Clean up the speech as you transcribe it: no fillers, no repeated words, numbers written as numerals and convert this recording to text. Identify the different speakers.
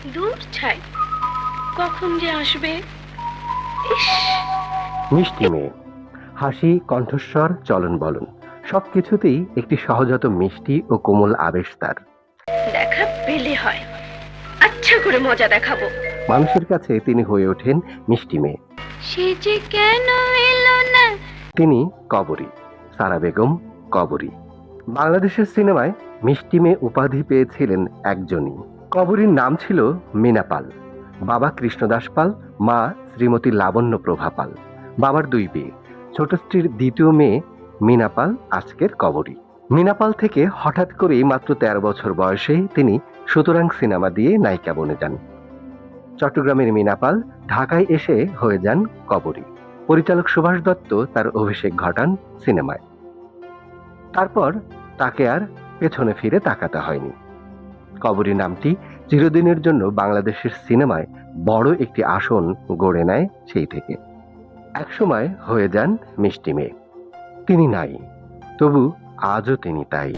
Speaker 1: দূর ছাই, কখন যে আসবে। ইস,
Speaker 2: মিষ্টি মেয়ে, হাসি, কণ্ঠস্বর, চলন বলন সবকিছুতেই একটি সহজাত মিষ্টি ও কোমল আবেশ তার।
Speaker 1: দেখা পেলে হয়, আচ্ছা করে মজা দেখাবো।
Speaker 2: মানুষের কাছে তিনি হয়ে ওঠেন মিষ্টি মেয়ে।
Speaker 1: সে যে কেন এলো না।
Speaker 2: তিনি কবরী, সারা বেগম কবরী। বাংলাদেশের সিনেমায় মিষ্টি মেয়ে উপাধি পেয়েছিলেন একজনই। কবরীর নাম ছিল মীনা পাল। বাবা কৃষ্ণদাস পাল, মা শ্রীমতী লাবণ্য প্রভা পাল। বাবার 2 বিয়ে, ছোট স্ত্রীর দ্বিতীয় মেয়ে মীনা পাল আজকের কবরী। মীনা পাল থেকে হঠাৎ করেই মাত্র 13 বছর বয়সে তিনি সুতরাং সিনেমা দিয়ে নায়িকা বনে যান। চট্টগ্রামের মীনা পাল ঢাকায় এসে হয়ে যান কবরী। পরিচালক সুভাষ দত্ত তার অভিষেক ঘটান সিনেমায়। তারপর তাকে আর পেছনে ফিরে তাকাতে হয়নি। কবরী নামটি চিরদিনের জন্য বাংলাদেশের সিনেমায় বড় একটি আসন গড়ে নেয় সেই থেকে। একসময় হয়ে যান মিষ্টি মেয়ে। তিনি নাই, তবু আজও তিনি তাই।